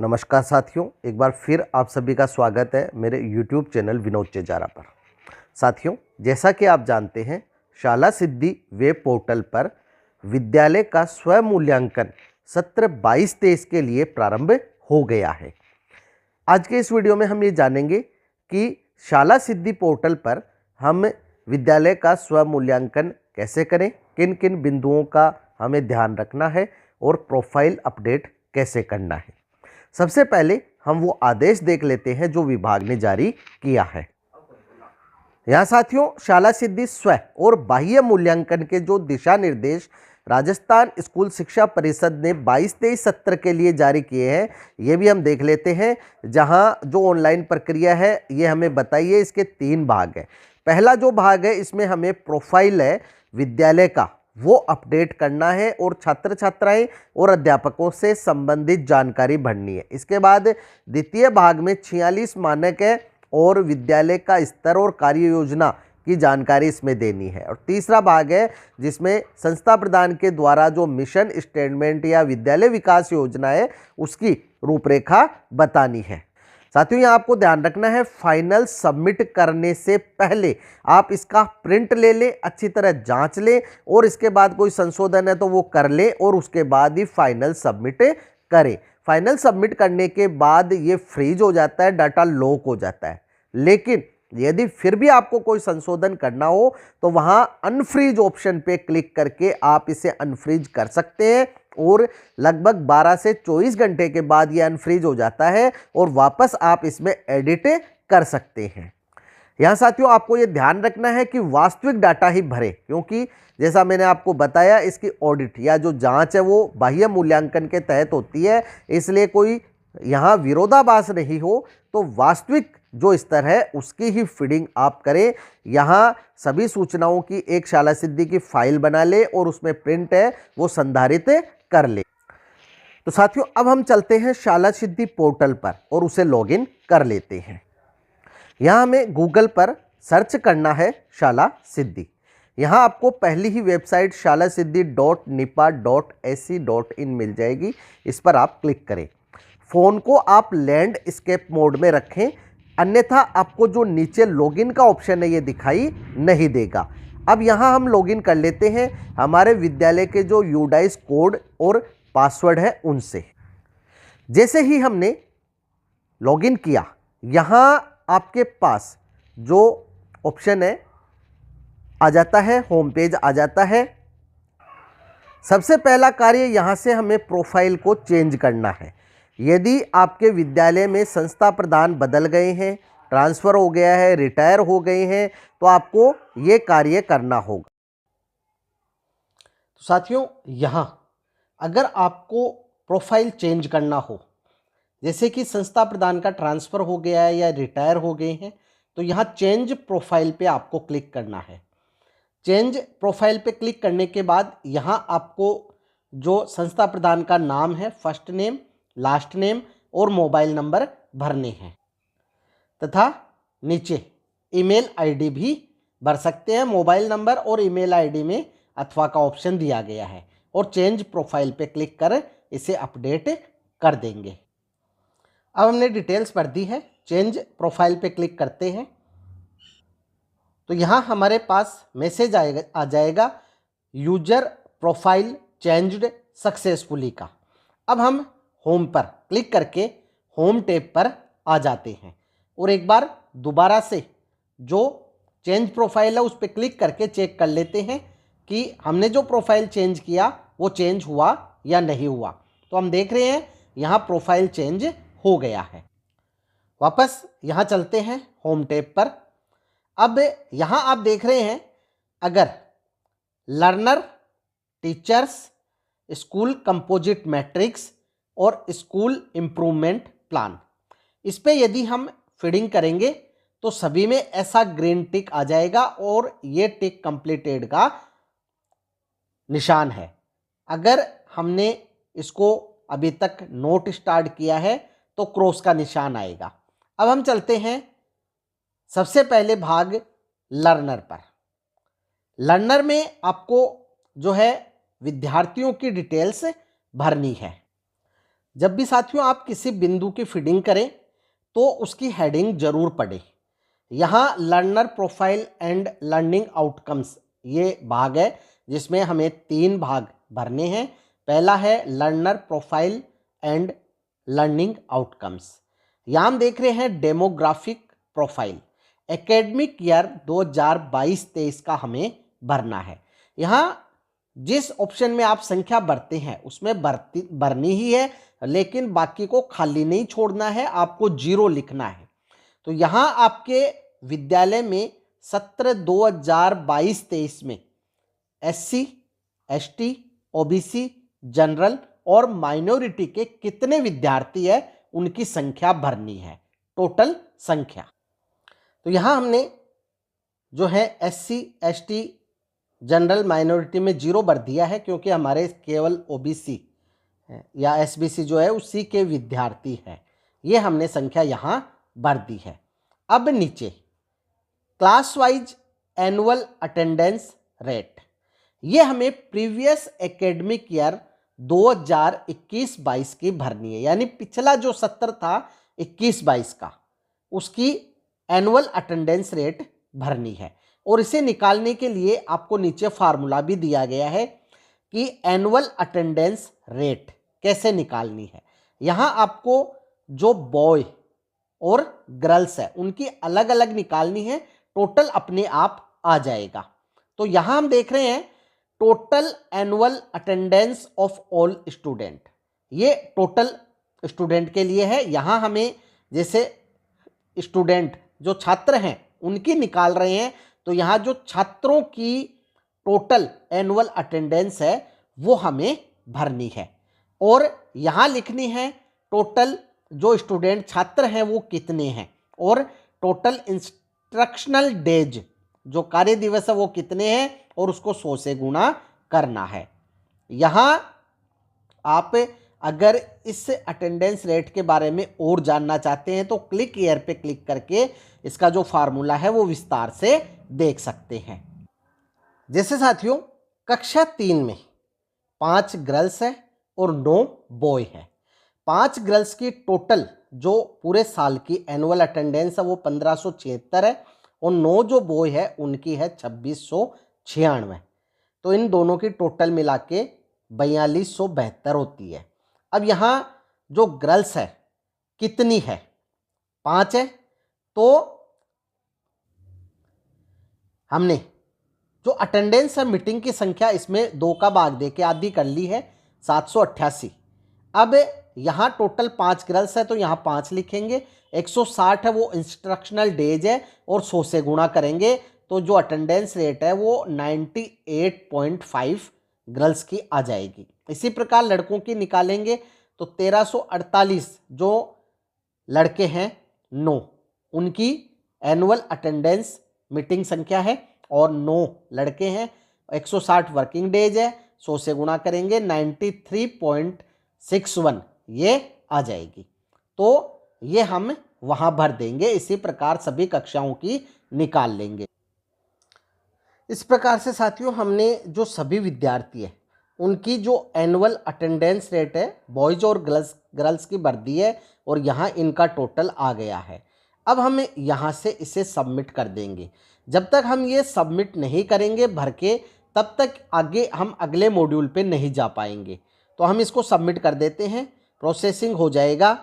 नमस्कार साथियों, एक बार फिर आप सभी का स्वागत है मेरे YouTube चैनल विनोद चेजारा पर। साथियों, जैसा कि आप जानते हैं, शाला सिद्धि वेब पोर्टल पर विद्यालय का स्व मूल्यांकन सत्र 22-23 के लिए प्रारंभ हो गया है। आज के इस वीडियो में हम ये जानेंगे कि शाला सिद्धि पोर्टल पर हम विद्यालय का स्व मूल्यांकन कैसे करें, किन किन बिंदुओं का हमें ध्यान रखना है और प्रोफाइल अपडेट कैसे करना है। सबसे पहले हम वो आदेश देख लेते हैं जो विभाग ने जारी किया है। यहाँ साथियों, शाला सिद्धि स्व और बाह्य मूल्यांकन के जो दिशा निर्देश राजस्थान स्कूल शिक्षा परिषद ने 22-23 सत्र के लिए जारी किए हैं, ये भी हम देख लेते हैं। जहाँ जो ऑनलाइन प्रक्रिया है ये हमें बताइए। इसके 3 भाग हैं। पहला जो भाग है इसमें हमें प्रोफाइल है विद्यालय का वो अपडेट करना है और छात्र छात्राएं और अध्यापकों से संबंधित जानकारी भरनी है। इसके बाद द्वितीय भाग में 46 मानक है और विद्यालय का स्तर और कार्य योजना की जानकारी इसमें देनी है। और तीसरा भाग है जिसमें संस्था प्रदान के द्वारा जो मिशन स्टेटमेंट या विद्यालय विकास योजना है उसकी रूपरेखा बतानी है। साथियों, यहाँ आपको ध्यान रखना है, फाइनल सबमिट करने से पहले आप इसका प्रिंट ले लें, अच्छी तरह जांच लें और इसके बाद कोई संशोधन है तो वो कर लें और उसके बाद ही फाइनल सबमिट करें। फाइनल सबमिट करने के बाद ये फ्रीज हो जाता है, डाटा लॉक हो जाता है। लेकिन यदि फिर भी आपको कोई संशोधन करना हो तो वहाँ अनफ्रीज ऑप्शन पे क्लिक करके आप इसे अनफ्रीज कर सकते हैं और लगभग 12 से 24 घंटे के बाद ये अनफ्रीज हो जाता है और वापस आप इसमें एडिट कर सकते हैं। यहाँ साथियों, आपको ये ध्यान रखना है कि वास्तविक डाटा ही भरें, क्योंकि जैसा मैंने आपको बताया इसकी ऑडिट या जो जांच है वो बाह्य मूल्यांकन के तहत होती है, इसलिए कोई यहाँ विरोधाभास नहीं हो। तो वास्तविक जो स्तर है उसकी ही फीडिंग आप करें। यहाँ सभी सूचनाओं की एक शाला सिद्धि की फाइल बना ले और उसमें प्रिंट है वो संधारित कर ले। तो साथियों, अब हम चलते हैं शाला सिद्धि पोर्टल पर और उसे लॉगिन कर लेते हैं। यहाँ हमें गूगल पर सर्च करना है शाला सिद्धि। यहाँ आपको पहली ही वेबसाइट shalasiddhi.nipa.ac.in मिल जाएगी। इस पर आप क्लिक करें। फ़ोन को आप लैंडस्केप मोड में रखें, अन्यथा आपको जो नीचे लॉगिन का ऑप्शन है ये दिखाई नहीं देगा। अब यहाँ हम लॉगिन कर लेते हैं हमारे विद्यालय के जो यूडाइस कोड और पासवर्ड है उनसे। जैसे ही हमने लॉगिन किया, यहाँ आपके पास जो ऑप्शन है आ जाता है, होम पेज आ जाता है। सबसे पहला कार्य यहाँ से हमें प्रोफाइल को चेंज करना है। यदि आपके विद्यालय में संस्था प्रधान बदल गए हैं, ट्रांसफ़र हो गया है, रिटायर हो गए हैं, तो आपको ये कार्य करना होगा। तो साथियों, यहाँ अगर आपको प्रोफाइल चेंज करना हो, जैसे कि संस्था प्रधान का ट्रांसफ़र हो गया है या रिटायर हो गए हैं, तो यहाँ चेंज प्रोफाइल पे आपको क्लिक करना है। चेंज प्रोफाइल पे क्लिक करने के बाद यहाँ आपको जो संस्था प्रधान का नाम है, फर्स्ट नेम, लास्ट नेम और मोबाइल नंबर भरने हैं तथा नीचे ईमेल आईडी भी भर सकते हैं। मोबाइल नंबर और ईमेल आईडी में अथवा का ऑप्शन दिया गया है और चेंज प्रोफाइल पे क्लिक कर इसे अपडेट कर देंगे। अब हमने डिटेल्स भर दी है, चेंज प्रोफाइल पे क्लिक करते हैं तो यहाँ हमारे पास मैसेज आ जाएगा यूजर प्रोफाइल चेंज्ड सक्सेसफुली का। अब हम होम पर क्लिक करके होम टैब पर आ जाते हैं और एक बार दोबारा से जो चेंज प्रोफाइल है उस पर क्लिक करके चेक कर लेते हैं कि हमने जो प्रोफाइल चेंज किया वो चेंज हुआ या नहीं हुआ। तो हम देख रहे हैं यहाँ प्रोफाइल चेंज हो गया है। वापस यहाँ चलते हैं होम टैब पर। अब यहाँ आप देख रहे हैं अगर learner, teachers, school composite matrix और स्कूल इम्प्रूवमेंट प्लान, इस पे यदि हम फीडिंग करेंगे तो सभी में ऐसा ग्रीन टिक आ जाएगा और ये टिक कंप्लीटेड का निशान है। अगर हमने इसको अभी तक नोट स्टार्ट किया है तो क्रॉस का निशान आएगा। अब हम चलते हैं सबसे पहले भाग लर्नर पर। लर्नर में आपको जो है विद्यार्थियों की डिटेल्स भरनी है। जब भी साथियों आप किसी बिंदु की फीडिंग करें तो उसकी हेडिंग जरूर पढ़ें। यहाँ learner profile and learning outcomes ये भाग है जिसमें हमें 3 भाग भरने हैं। पहला है learner profile and learning outcomes. यहाँ हम देख रहे हैं डेमोग्राफिक प्रोफाइल, एकेडमिक ईयर 2022-23 का हमें भरना है। यहाँ जिस ऑप्शन में आप संख्या भरते हैं उसमें भरनी ही है, लेकिन बाकी को खाली नहीं छोड़ना है, आपको 0 लिखना है। तो यहाँ आपके विद्यालय में सत्र 2022-23 में SC, ST, OBC, जनरल और माइनॉरिटी के कितने विद्यार्थी है उनकी संख्या भरनी है, टोटल संख्या। तो यहाँ हमने जो है SC, ST, जनरल, माइनॉरिटी में 0 भर दिया है क्योंकि हमारे केवल OBC या SBC जो है उसी के विद्यार्थी हैं। ये हमने संख्या यहाँ भर दी है। अब नीचे class wise annual attendance rate, ये हमें प्रीवियस एकेडमिक ईयर 2021-22 की भरनी है, यानी पिछला जो सत्र था 21-22 का उसकी एनुअल अटेंडेंस रेट भरनी है। और इसे निकालने के लिए आपको नीचे फार्मूला भी दिया गया है कि एनुअल अटेंडेंस रेट कैसे निकालनी है। यहाँ आपको जो बॉय और गर्ल्स है उनकी अलग अलग निकालनी है, टोटल अपने आप आ जाएगा। तो यहाँ हम देख रहे हैं total annual attendance of all student, ये टोटल स्टूडेंट के लिए है। यहाँ हमें जैसे स्टूडेंट जो छात्र हैं उनकी निकाल रहे हैं, तो यहाँ जो छात्रों की टोटल एनुअल अटेंडेंस है वो हमें भरनी है और यहाँ लिखनी है टोटल जो स्टूडेंट छात्र हैं वो कितने हैं और टोटल इंस्ट्रक्शनल डेज जो कार्य दिवस है वो कितने हैं और उसको 100 से गुणा करना है। यहाँ आप अगर इस अटेंडेंस रेट के बारे में और जानना चाहते हैं तो क्लिक हियर पे क्लिक करके इसका जो फार्मूला है वो विस्तार से देख सकते हैं। जैसे साथियों कक्षा 3 में 5 गर्ल्स है और 9 बॉय है। 5 गर्ल्स की टोटल जो पूरे साल की एनुअल अटेंडेंस है वो 1576 है और 9 जो बॉय है उनकी है 2696। तो इन दोनों की टोटल मिला के 4272 होती है। अब यहाँ जो गर्ल्स है कितनी है, 5 है, तो हमने जो अटेंडेंस है मीटिंग की संख्या इसमें 2 का भाग दे के आधी कर ली है 788। अब यहाँ टोटल 5 गर्ल्स है तो यहाँ 5 लिखेंगे, 160 है वो इंस्ट्रक्शनल डेज है और 100 से गुणा करेंगे तो जो अटेंडेंस रेट है वो 98.5 गर्ल्स की आ जाएगी। इसी प्रकार लड़कों की निकालेंगे तो 1348 जो लड़के हैं 9 उनकी एनुअल अटेंडेंस मीटिंग संख्या है और 9 लड़के हैं, 160 वर्किंग डेज है, 100 से गुणा करेंगे 93.61 ये आ जाएगी। तो ये हम वहाँ भर देंगे। इसी प्रकार सभी कक्षाओं की निकाल लेंगे। इस प्रकार से साथियों हमने जो सभी विद्यार्थी है उनकी जो एनुअल अटेंडेंस रेट है बॉयज और गर्ल्स की भर दी है और यहाँ इनका टोटल आ गया है। अब हम यहाँ से इसे सबमिट कर देंगे। जब तक हम ये सबमिट नहीं करेंगे भर के तब तक आगे हम अगले मॉड्यूल पे नहीं जा पाएंगे। तो हम इसको सबमिट कर देते हैं, प्रोसेसिंग हो जाएगा।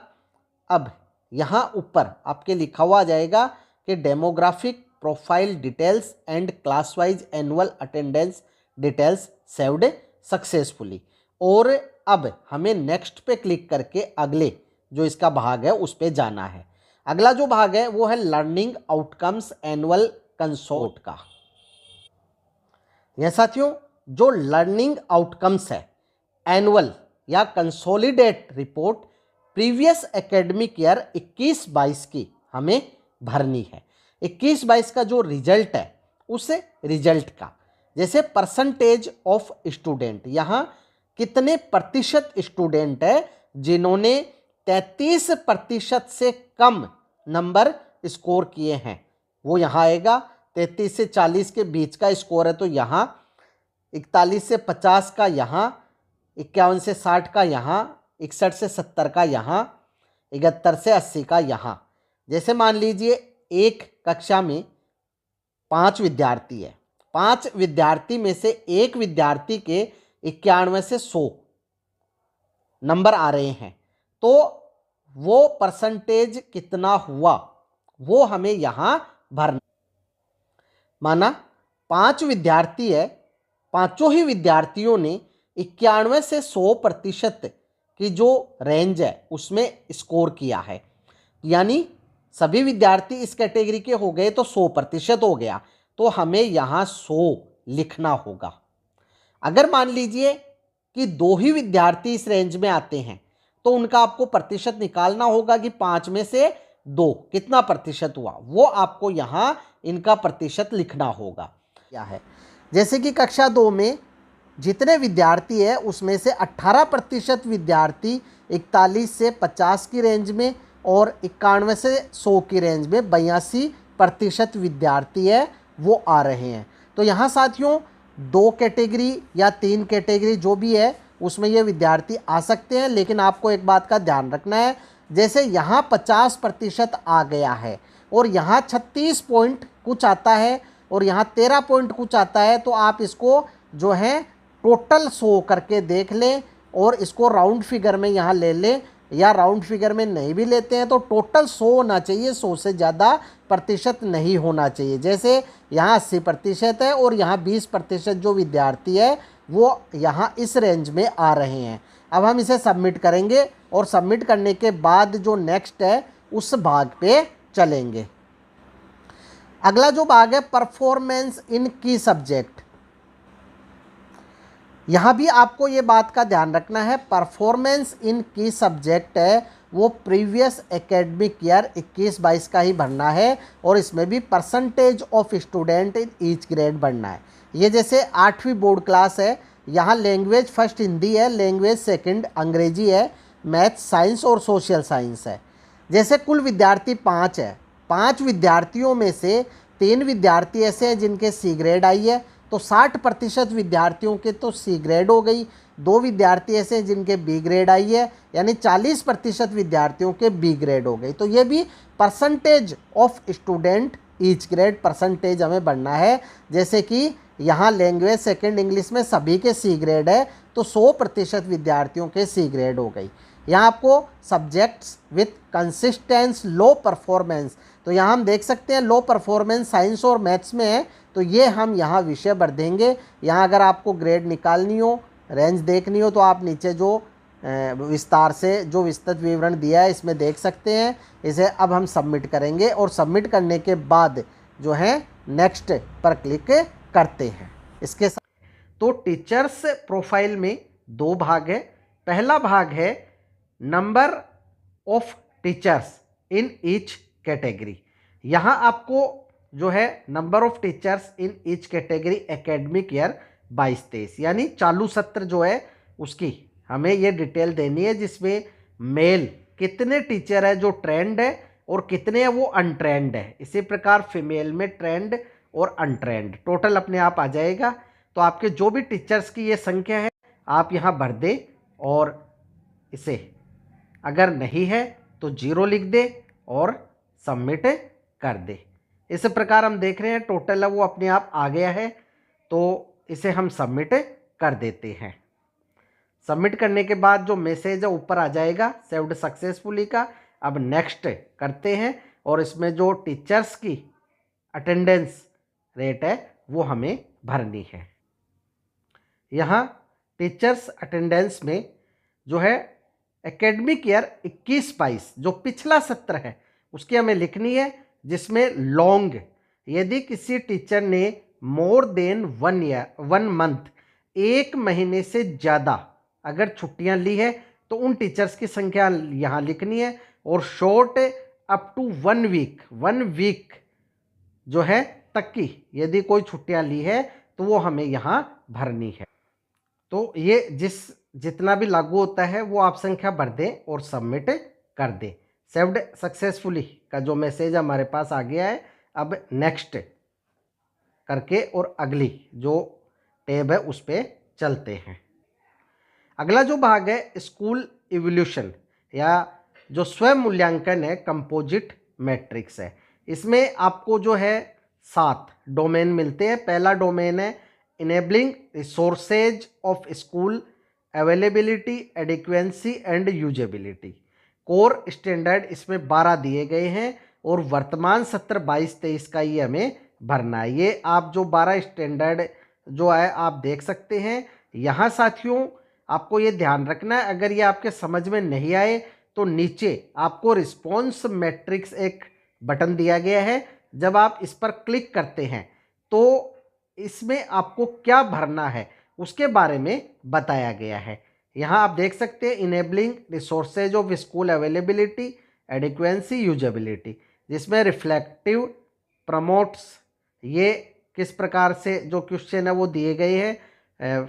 अब यहाँ ऊपर आपके लिखा हुआ आ जाएगा कि demographic profile details and class wise annual attendance details saved successfully. और अब हमें नेक्स्ट पे क्लिक करके अगले जो इसका भाग है उस पे जाना है। अगला जो भाग है वो है लर्निंग आउटकम्स एनुअल कंसोर्ट का। यह साथियों जो लर्निंग आउटकम्स है एनुअल या consolidate report previous academic year 21-22 की हमें भरनी है। 21-22 का जो रिजल्ट है उस रिजल्ट का जैसे परसेंटेज ऑफ स्टूडेंट, यहाँ कितने प्रतिशत स्टूडेंट है जिन्होंने 33% से कम नंबर स्कोर किए हैं वो यहाँ आएगा। 33 से 40 के बीच का स्कोर है तो यहाँ, 41 से 50 का यहाँ, 51 से 60 का यहाँ, 61 से 70 का यहाँ, 71 से 80 का यहाँ। जैसे मान लीजिए एक कक्षा में 5 विद्यार्थी है, 5 विद्यार्थी में से एक विद्यार्थी के 91 से 100 नंबर आ रहे हैं, तो वो परसेंटेज कितना हुआ वो हमें यहाँ भरना। माना 5 विद्यार्थी है, पांचों ही विद्यार्थियों ने 91 से 100% की जो रेंज है उसमें स्कोर किया है, यानी सभी विद्यार्थी इस कैटेगरी के हो गए तो 100% हो गया, तो हमें यहाँ 100 लिखना होगा। अगर मान लीजिए कि 2 ही विद्यार्थी इस रेंज में आते हैं तो उनका आपको प्रतिशत निकालना होगा कि 5 में से 2 कितना प्रतिशत हुआ, वो आपको यहाँ इनका प्रतिशत लिखना होगा। क्या है, जैसे कि कक्षा 2 में जितने विद्यार्थी है उसमें से 18% विद्यार्थी 41 से 50 की रेंज में और 91 से 100 की रेंज में 82% विद्यार्थी है वो आ रहे हैं। तो यहाँ साथियों 2 कैटेगरी या 3 कैटेगरी जो भी है उसमें ये विद्यार्थी आ सकते हैं, लेकिन आपको एक बात का ध्यान रखना है, जैसे यहाँ 50% आ गया है और यहाँ 36 पॉइंट कुछ आता है और यहाँ 13 पॉइंट कुछ आता है, तो आप इसको जो है टोटल 100 करके देख लें और इसको राउंड फिगर में यहाँ ले लें, या राउंड फिगर में नहीं भी लेते हैं तो टोटल 100 होना चाहिए, 100 से ज़्यादा प्रतिशत नहीं होना चाहिए। जैसे यहाँ 80% है और यहाँ 20% जो विद्यार्थी है वो यहाँ इस रेंज में आ रहे हैं। अब हम इसे सबमिट करेंगे और सबमिट करने के बाद जो नेक्स्ट है उस भाग पे चलेंगे। अगला जो भाग है परफॉर्मेंस इन की सब्जेक्ट, यहाँ भी आपको ये बात का ध्यान रखना है, परफॉर्मेंस इन की सब्जेक्ट है वो प्रीवियस एकेडमिक ईयर 21-22 का ही भरना है और इसमें भी percentage of student in each grade भरना है। ये जैसे 8वीं बोर्ड क्लास है, यहाँ लैंग्वेज फर्स्ट हिंदी है, लैंग्वेज सेकंड अंग्रेजी है, मैथ साइंस और सोशल साइंस है। जैसे कुल विद्यार्थी 5 है, 5 विद्यार्थियों में से 3 विद्यार्थी ऐसे हैं जिनके सी ग्रेड आई है, तो 60% विद्यार्थियों के तो सी ग्रेड हो गई। 2 विद्यार्थी ऐसे हैं जिनके बी ग्रेड आई है, यानी 40% विद्यार्थियों के बी ग्रेड हो गई। तो ये भी percentage of student each grade percentage हमें बढ़ना है। जैसे कि यहाँ लैंग्वेज सेकंड इंग्लिश में सभी के सी ग्रेड है, तो 100% विद्यार्थियों के सी ग्रेड हो गई। यहाँ आपको subjects with consistence low performance, तो यहाँ हम देख सकते हैं लो परफॉर्मेंस साइंस और मैथ्स में है, तो ये हम यहाँ विषय भर देंगे। यहाँ अगर आपको ग्रेड निकालनी हो, रेंज देखनी हो, तो आप नीचे जो विस्तार से जो विस्तृत विवरण दिया है इसमें देख सकते हैं। इसे अब हम सबमिट करेंगे और सबमिट करने के बाद जो है नेक्स्ट पर क्लिक करते हैं। इसके साथ तो टीचर्स प्रोफाइल में 2 भाग है। पहला भाग है number of teachers in each category. यहाँ आपको जो है number of teachers in each category academic year 22-23 यानी चालू सत्र जो है उसकी हमें ये डिटेल देनी है, जिसमें मेल कितने टीचर है जो ट्रेंड है और कितने हैं वो अनट्रेंड है। इसी प्रकार फीमेल में ट्रेंड और अनट्रेंड टोटल अपने आप आ जाएगा। तो आपके जो भी टीचर्स की ये संख्या है आप यहाँ भर दें और इसे अगर नहीं है तो 0 लिख दे और सबमिट कर दे। इस प्रकार हम देख रहे हैं टोटल है वो अपने आप आ गया है, तो इसे हम सबमिट कर देते हैं। सबमिट करने के बाद जो मैसेज है ऊपर आ जाएगा सेव्ड सक्सेसफुली का। अब नेक्स्ट करते हैं और इसमें जो टीचर्स की अटेंडेंस रेट है वो हमें भरनी है। यहाँ टीचर्स अटेंडेंस में जो है एकेडमिक ईयर 21-22 जो पिछला सत्र है उसकी हमें लिखनी है, जिसमें लॉन्ग यदि किसी टीचर ने मोर देन 1 मंथ 1 महीने से ज़्यादा अगर छुट्टियां ली है तो उन टीचर्स की संख्या यहाँ लिखनी है, और शॉर्ट अप टू 1 वीक जो है तक की यदि कोई छुट्टियां ली है तो वो हमें यहाँ भरनी है। तो ये जितना भी लागू होता है वो आप संख्या भर दें और सबमिट कर दें। सेव्ड सक्सेसफुली का जो मैसेज हमारे पास आ गया है, अब नेक्स्ट करके और अगली जो टैब है उस पर चलते हैं। अगला जो भाग है स्कूल इवोल्यूशन या जो स्वयं मूल्यांकन है कंपोजिट मैट्रिक्स है। इसमें आपको जो है 7 डोमेन मिलते हैं। पहला डोमेन है enabling resources of school availability, adequacy and usability. Core standard इसमें 12 दिए गए हैं और वर्तमान सत्र 22-23 का ये हमें भरना है। ये आप जो 12 स्टैंडर्ड जो है आप देख सकते हैं। यहाँ साथियों आपको ये ध्यान रखना है, अगर ये आपके समझ में नहीं आए तो नीचे आपको रिस्पॉन्स मैट्रिक्स एक बटन दिया गया है। जब आप इस पर क्लिक करते हैं तो इसमें आपको क्या भरना है उसके बारे में बताया गया है। यहाँ आप देख सकते हैं enabling resources of school availability, adequacy, usability, जिसमें रिफ्लेक्टिव, प्रमोट्स, ये किस प्रकार से जो क्वेश्चन है वो दिए गए हैं।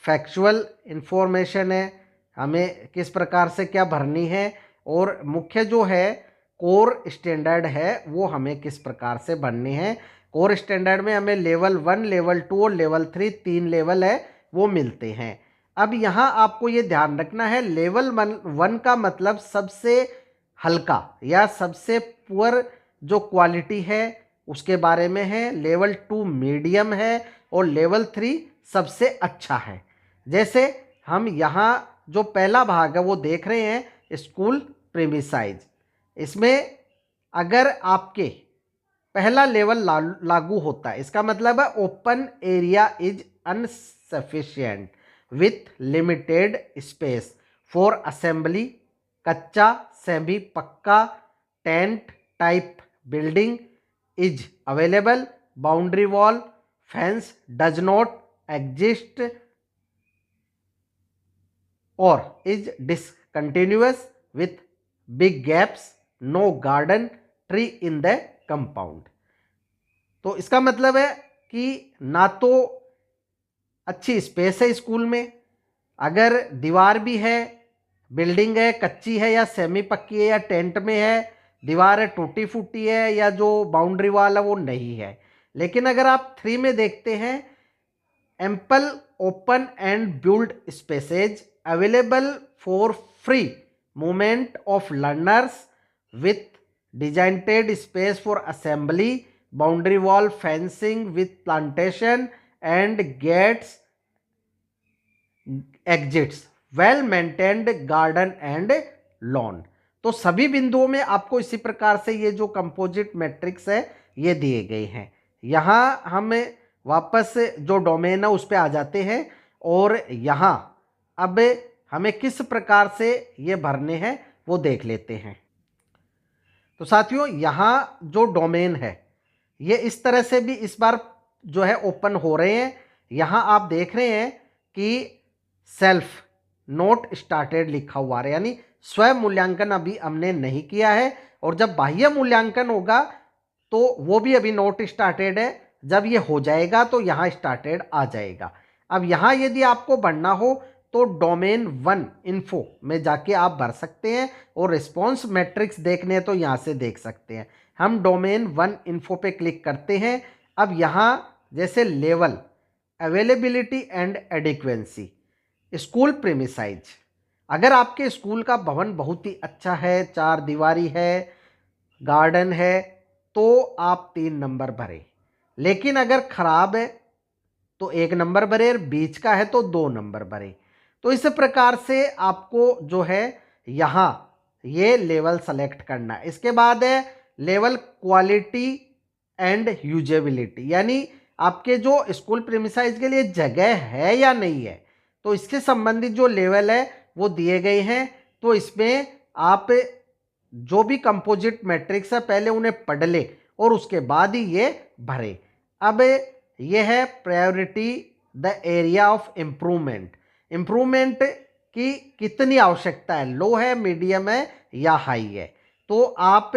फैक्चुअल इंफॉर्मेशन है, हमें किस प्रकार से क्या भरनी है। और मुख्य जो है कोर स्टैंडर्ड है वो हमें किस प्रकार से भरनी है। कोर स्टैंडर्ड में हमें लेवल 1, लेवल 2 और लेवल 3 3 लेवल है वो मिलते हैं। अब यहाँ आपको ये ध्यान रखना है, लेवल 1 का मतलब सबसे हल्का या सबसे पुअर जो क्वालिटी है उसके बारे में है। लेवल 2 मीडियम है और लेवल 3 सबसे अच्छा है। जैसे हम यहाँ जो पहला भाग है वो देख रहे हैं स्कूल प्रीमिसाइज। इसमें अगर आपके पहला लेवल लागू होता है, इसका मतलब है open area is insufficient with limited space for assembly, कच्चा, सेमी पक्का, tent type building is available, boundary wall, fence does not exist और is discontinuous with big gaps, no garden, tree in the compound. तो इसका मतलब है कि ना तो अच्छी स्पेस है स्कूल में, अगर दीवार भी है, बिल्डिंग है कच्ची है या सेमी पक्की है या टेंट में है, दीवार है टूटी फूटी है या जो बाउंड्री वाल है वो नहीं है। लेकिन अगर आप 3 में देखते हैं, ample open and built spaces available for free movement of learners with designated space for assembly, boundary wall, fencing with plantation and gates, exits, well maintained garden and lawn. तो सभी बिंदुओं में आपको इसी प्रकार से ये जो कंपोजिट मैट्रिक्स है ये दिए गए हैं। यहाँ हम वापस जो डोमेन है उस पर आ जाते हैं और यहाँ अब हमें किस प्रकार से ये भरने हैं वो देख लेते हैं। तो साथियों यहाँ जो डोमेन है ये इस तरह से भी इस बार जो है ओपन हो रहे हैं। यहाँ आप देख रहे हैं कि सेल्फ नोट स्टार्टेड लिखा हुआ है, यानी स्वयं मूल्यांकन अभी हमने नहीं किया है। और जब बाह्य मूल्यांकन होगा तो वो भी अभी नोट स्टार्टेड है, जब ये हो जाएगा तो यहाँ स्टार्टेड आ जाएगा। अब यहाँ यदि आपको भरना हो तो डोमेन 1 इन्फो में जाके आप भर सकते हैं और रिस्पॉन्स मैट्रिक्स देखने हैं तो यहाँ से देख सकते हैं। हम डोमेन 1 इन्फो पे क्लिक करते हैं। अब यहाँ जैसे लेवल, अवेलेबिलिटी एंड एडिक्वेंसी, स्कूल प्रीमिसाइज, अगर आपके स्कूल का भवन बहुत ही अच्छा है, 4 दीवारी है, गार्डन है, तो आप 3 नंबर भरें। लेकिन अगर खराब है तो 1 नंबर भरे, और बीच का है तो 2 नंबर भरे। तो इस प्रकार से आपको जो है यहाँ ये लेवल सेलेक्ट करना है। इसके बाद है लेवल क्वालिटी एंड यूजेबिलिटी, यानी आपके जो स्कूल प्रीमिसाइज के लिए जगह है या नहीं है, तो इसके संबंधित जो लेवल है वो दिए गए हैं। तो इसमें आप जो भी कंपोजिट मैट्रिक्स है पहले उन्हें पढ़ ले और उसके बाद ही ये भरे। अब ये है priority the area of improvement, improvement की कितनी आवश्यकता है, लो है, मीडियम है या हाई है। तो आप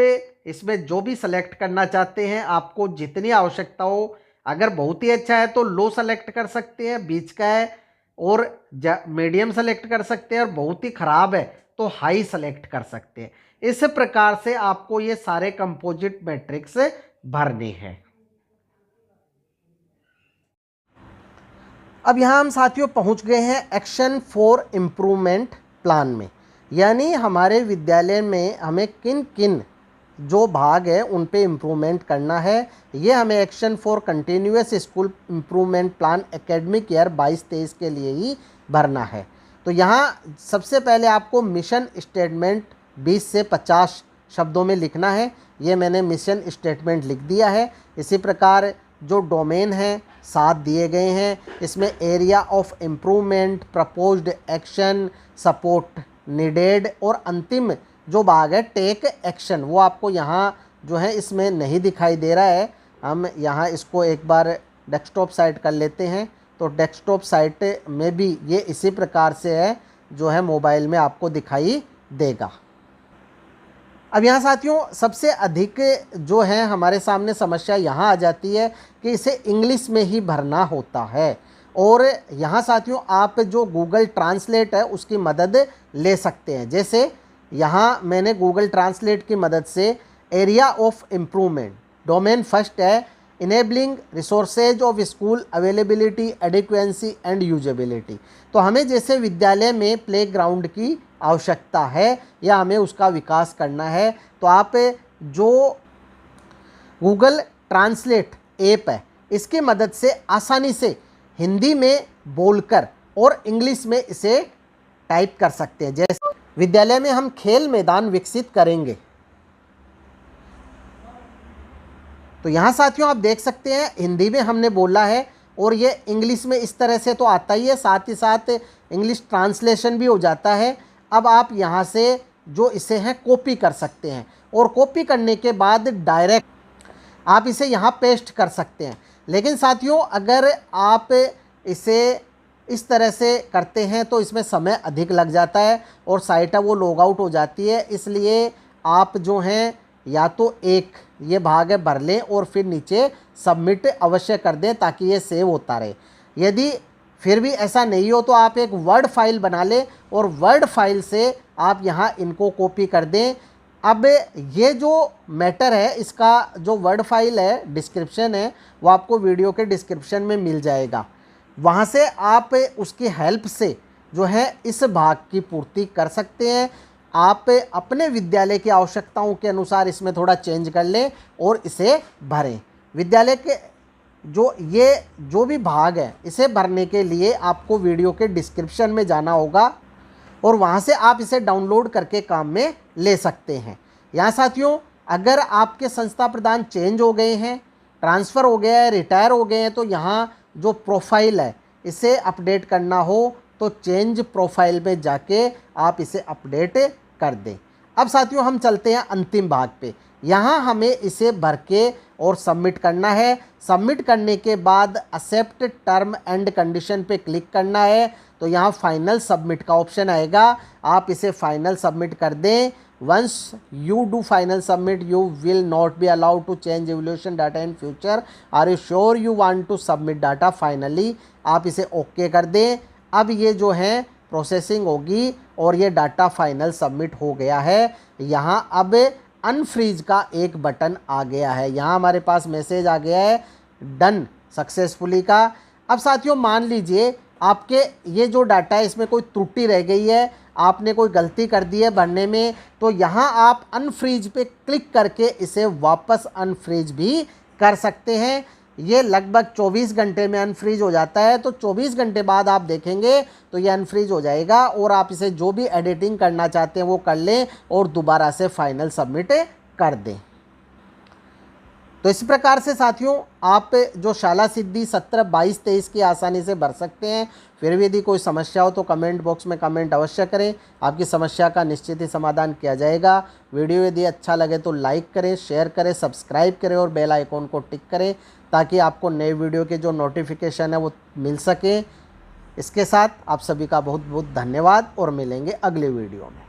इसमें जो भी सेलेक्ट करना चाहते हैं, आपको जितनी आवश्यकता हो, अगर बहुत ही अच्छा है तो लो सेलेक्ट कर सकते हैं, बीच का है और मीडियम सेलेक्ट कर सकते हैं, और बहुत ही खराब है तो हाई सेलेक्ट कर सकते हैं। इस प्रकार से आपको ये सारे कंपोजिट मैट्रिक्स भरने हैं। अब यहाँ हम साथियों पहुँच गए हैं एक्शन फॉर इम्प्रूवमेंट प्लान में। यानी हमारे विद्यालय में हमें किन किन जो भाग है उन पे इम्प्रूवमेंट करना है, ये हमें action for continuous school improvement plan academic year 22-23 के लिए ही भरना है। तो यहाँ सबसे पहले आपको मिशन स्टेटमेंट 20 से 50 शब्दों में लिखना है। ये मैंने मिशन स्टेटमेंट लिख दिया है। इसी प्रकार जो डोमेन है 7 दिए गए हैं, इसमें area of improvement, proposed action, support needed और अंतिम जो भाग है टेक एक्शन, वो आपको यहाँ जो है इसमें नहीं दिखाई दे रहा है। हम यहाँ इसको एक बार डेस्कटॉप साइट कर लेते हैं। तो डेस्कटॉप साइट में भी ये इसी प्रकार से है जो है मोबाइल में आपको दिखाई देगा। अब यहाँ साथियों सबसे अधिक जो है हमारे सामने समस्या यहाँ आ जाती है कि इसे इंग्लिश में ही भरना होता है। और यहाँ साथियों आप जो गूगल ट्रांसलेट है उसकी मदद ले सकते हैं। जैसे यहाँ मैंने गूगल ट्रांसलेट की मदद से area of improvement, domain first है enabling resources of school availability, adequacy and usability. तो हमें जैसे विद्यालय में प्लेग्राउंड की आवश्यकता है या हमें उसका विकास करना है, तो आप जो गूगल ट्रांसलेट ऐप है इसकी मदद से आसानी से हिंदी में बोलकर और इंग्लिश में इसे टाइप कर सकते हैं। जैसे विद्यालय में हम खेल मैदान विकसित करेंगे, तो यहाँ साथियों आप देख सकते हैं हिंदी में हमने बोला है और ये इंग्लिश में इस तरह से तो आता ही है, साथ ही साथ इंग्लिश ट्रांसलेशन भी हो जाता है। अब आप यहाँ से जो इसे हैं कॉपी कर सकते हैं और कॉपी करने के बाद डायरेक्ट आप इसे यहाँ पेस्ट कर सकते हैं। लेकिन साथियों अगर आप इसे इस तरह से करते हैं तो इसमें समय अधिक लग जाता है और साइट है वो लॉग आउट हो जाती है। इसलिए आप जो हैं या तो एक ये भाग है भर लें और फिर नीचे सबमिट अवश्य कर दें ताकि ये सेव होता रहे। यदि फिर भी ऐसा नहीं हो तो आप एक वर्ड फाइल बना लें और वर्ड फाइल से आप यहाँ इनको कॉपी कर दें। अब ये जो मैटर है इसका जो वर्ड फाइल है डिस्क्रिप्शन है वो आपको वीडियो के डिस्क्रिप्शन में मिल जाएगा। वहाँ से आप उसकी हेल्प से जो है इस भाग की पूर्ति कर सकते हैं। आप अपने विद्यालय की आवश्यकताओं के अनुसार इसमें थोड़ा चेंज कर लें और इसे भरें। विद्यालय के जो भी भाग है इसे भरने के लिए आपको वीडियो के डिस्क्रिप्शन में जाना होगा और वहाँ से आप इसे डाउनलोड करके काम में ले सकते हैं। यहाँ साथियों अगर आपके संस्था प्रधान चेंज हो गए हैं, ट्रांसफ़र हो गया है, रिटायर हो गए हैं, तो यहाँ जो प्रोफाइल है इसे अपडेट करना हो तो चेंज प्रोफाइल में जाके आप इसे अपडेट कर दें। अब साथियों हम चलते हैं अंतिम भाग पे। यहाँ हमें इसे भर के और सबमिट करना है। सबमिट करने के बाद एक्सेप्ट टर्म एंड कंडीशन पे क्लिक करना है। तो यहाँ फाइनल सबमिट का ऑप्शन आएगा, आप इसे फाइनल सबमिट कर दें। Once you do final submit you will not be allowed to change evolution data in future. Are you sure you want to submit data finally, आप इसे ओके कर दें। अब ये जो है प्रोसेसिंग होगी और ये डाटा फाइनल सबमिट हो गया है। यहाँ अब अनफ्रीज का एक बटन आ गया है, यहाँ हमारे पास मैसेज आ गया है डन सक्सेसफुली का। अब साथियों मान लीजिए आपके ये जो डाटा है इसमें कोई त्रुटि रह गई है, आपने कोई गलती कर दी है भरने में, तो यहाँ आप अनफ्रीज पे क्लिक करके इसे वापस अनफ्रीज भी कर सकते हैं। ये लगभग 24 घंटे में अनफ्रीज हो जाता है। तो 24 घंटे बाद आप देखेंगे तो ये अनफ्रीज हो जाएगा और आप इसे जो भी एडिटिंग करना चाहते हैं वो कर लें और दोबारा से फाइनल सबमिट कर दें। तो इस प्रकार से साथियों आप जो शाला सिद्धि 17, 22, 23 की आसानी से भर सकते हैं। फिर भी यदि कोई समस्या हो तो कमेंट बॉक्स में कमेंट अवश्य करें, आपकी समस्या का निश्चित ही समाधान किया जाएगा। वीडियो यदि अच्छा लगे तो लाइक करें, शेयर करें, सब्सक्राइब करें और बेल आइकॉन को टिक करें ताकि आपको नए वीडियो के जो नोटिफिकेशन है वो मिल सके। इसके साथ आप सभी का बहुत बहुत धन्यवाद और मिलेंगे अगले वीडियो में।